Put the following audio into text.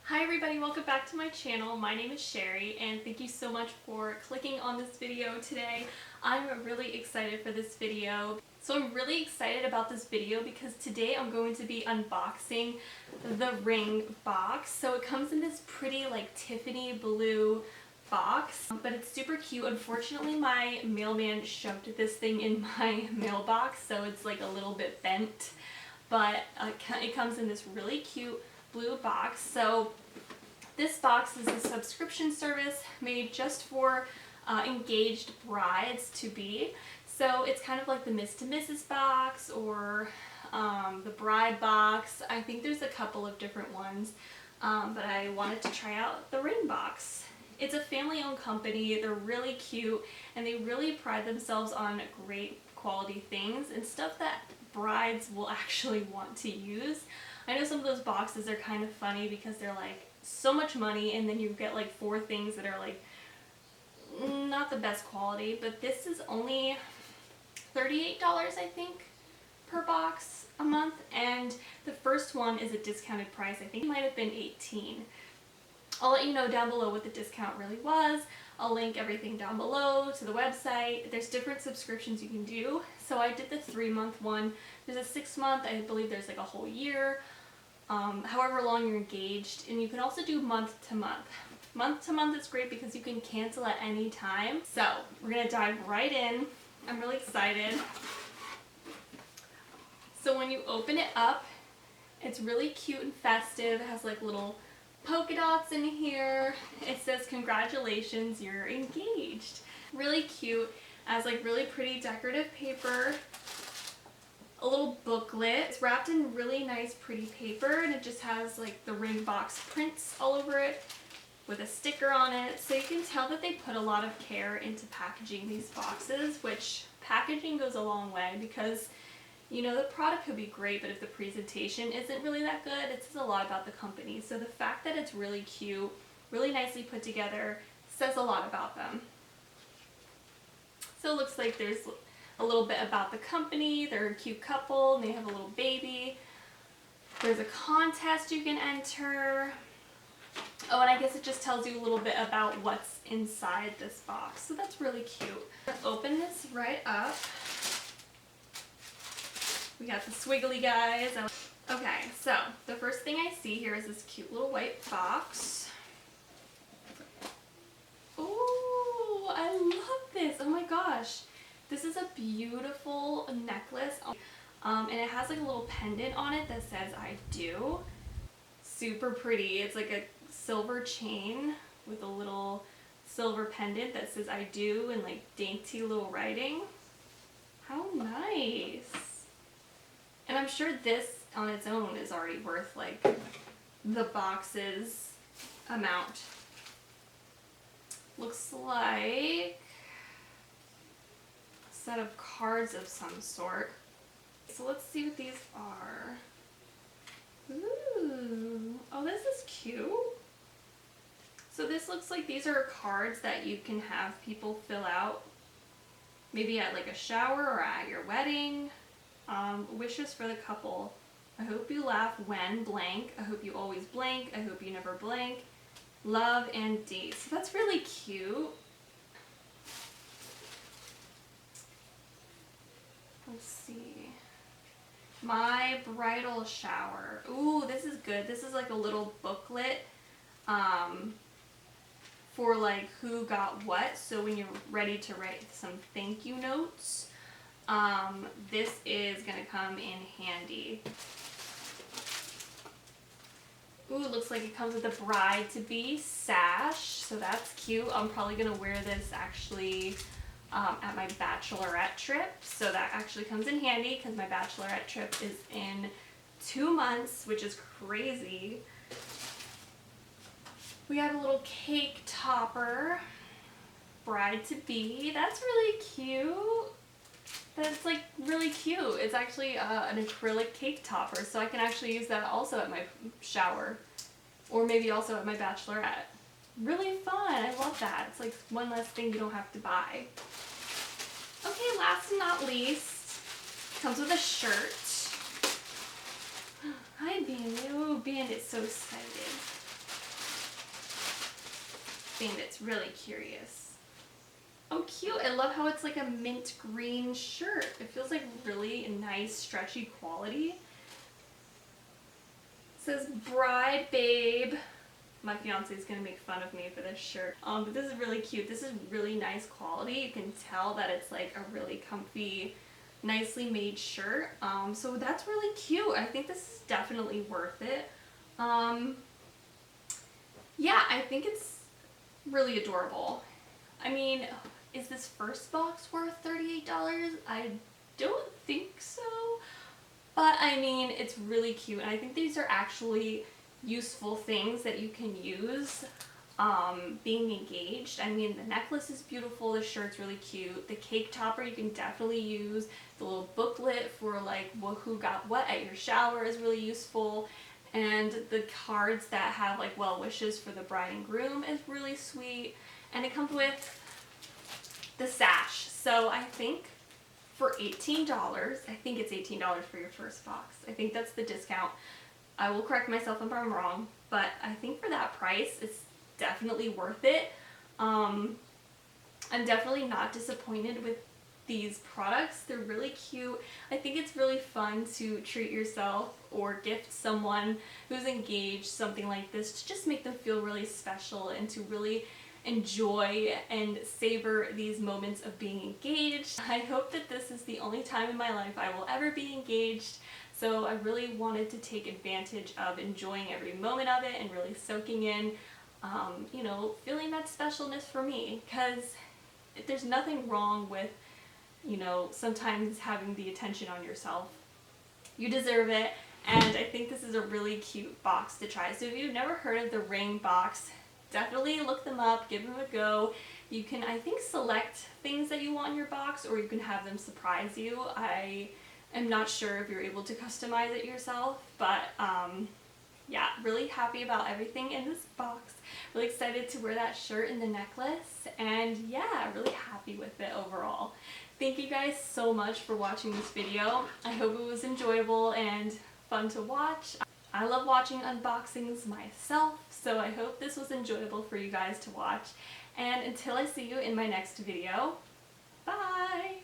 Hi everybody, welcome back to my channel. My name is Sherry and thank you so much for clicking on this video today. I'm really excited for this video. So I'm really excited about this video because today I'm going to be unboxing the ring box. So it comes in this pretty like Tiffany blue box, but it's super cute. Unfortunately, my mailman shoved this thing in my mailbox, so it's like a little bit bent, but it comes in this really cute blue box. So this box is a subscription service made just for engaged brides to be. So it's kind of like the Miss to Mrs. box or the bride box. I think there's a couple of different ones, but I wanted to try out the ring box. It's a family-owned company. They're really cute and they really pride themselves on great quality things and stuff that brides will actually want to use. I know some of those boxes are kind of funny because they're like so much money and then you get like 4 things that are like not the best quality, but this is only $38 I think per box a month, and the first one is a discounted price. I think it might have been $18. I'll let you know down below what the discount really was. I'll link everything down below to the website. There's different subscriptions you can do. So I did the 3-month one. There's a 6-month, I believe there's like a whole year, however long you're engaged. And you can also do month to month. Month to month is great because you can cancel at any time. So we're gonna dive right in. I'm really excited. So when you open it up, it's really cute and festive. It has like little polka dots in here. It says congratulations, you're engaged. Really cute. It has like really pretty decorative paper. A little booklet. It's wrapped in really nice pretty paper and it just has like the ring box prints all over it with a sticker on it. So you can tell that they put a lot of care into packaging these boxes, which packaging goes a long way because you know, the product could be great, but if the presentation isn't really that good, it says a lot about the company. So the fact that it's really cute, really nicely put together, says a lot about them. So it looks like there's a little bit about the company. They're a cute couple and they have a little baby. There's a contest you can enter. Oh, and I guess it just tells you a little bit about what's inside this box. So that's really cute. Open this right up. We got the swiggly guys. Okay, so the first thing I see here is this cute little white box. Ooh, I love this. Oh my gosh. This is a beautiful necklace. And it has like a little pendant on it that says I do. Super pretty. It's like a silver chain with a little silver pendant that says I do in like dainty little writing. How nice. And I'm sure this on its own is already worth like the box's amount. Looks like a set of cards of some sort. So let's see what these are. Ooh, oh, this is cute. So this looks like these are cards that you can have people fill out maybe at like a shower or at your wedding. Wishes for the couple. I hope you laugh when blank. I hope you always blank. I hope you never blank. Love and date. So that's really cute. Let's see. My bridal shower. Ooh, this is good. This is like a little booklet for like who got what. So when you're ready to write some thank you notes, this is gonna come in handy. Ooh, it looks like it comes with a bride to be sash, so that's cute. I'm probably gonna wear this actually at my bachelorette trip, so that actually comes in handy because my bachelorette trip is in 2 months, which is crazy. We have a little cake topper, bride to be. That's really cute. That's like really cute. It's actually an acrylic cake topper, so I can actually use that also at my shower or maybe also at my bachelorette. Really fun. I love that. It's like one less thing you don't have to buy. Okay, last and not least, comes with a shirt. Hi, Bandit. Oh, Bandit's so excited. thing that's really curious. Oh, cute. I love how it's like a mint green shirt. It feels like really nice, stretchy quality. It says Bride Babe. My fiance is going to make fun of me for this shirt. But this is really cute. This is really nice quality. You can tell that it's like a really comfy, nicely made shirt. So that's really cute. I think this is definitely worth it. Yeah, I think it's really adorable. I mean, is this first box worth $38? I don't think so. But I mean, it's really cute. And I think these are actually useful things that you can use being engaged. I mean, the necklace is beautiful, the shirt's really cute, the cake topper you can definitely use, the little booklet for like who got what at your shower is really useful, and the cards that have like well wishes for the bride and groom is really sweet, and it comes with the sash. So I think for $18, I think it's $18 for your first box. I think that's the discount. I will correct myself if I'm wrong, but I think for that price, it's definitely worth it. I'm definitely not disappointed with these products. They're really cute. I think it's really fun to treat yourself or gift someone who's engaged something like this to just make them feel really special and to really enjoy and savor these moments of being engaged. I hope that this is the only time in my life I will ever be engaged. So I really wanted to take advantage of enjoying every moment of it and really soaking in, you know, feeling that specialness for me, because there's nothing wrong with, you know, sometimes having the attention on yourself. You deserve it, and I think this is a really cute box to try. So if you've never heard of the ring box, definitely look them up, give them a go. You can, I think, select things that you want in your box, or you can have them surprise you. I'm not sure if you're able to customize it yourself, but yeah, really happy about everything in this box. Really excited to wear that shirt and the necklace, and yeah, really happy with it overall. Thank you guys so much for watching this video. I hope it was enjoyable and fun to watch. I love watching unboxings myself, so I hope this was enjoyable for you guys to watch. And until I see you in my next video, bye!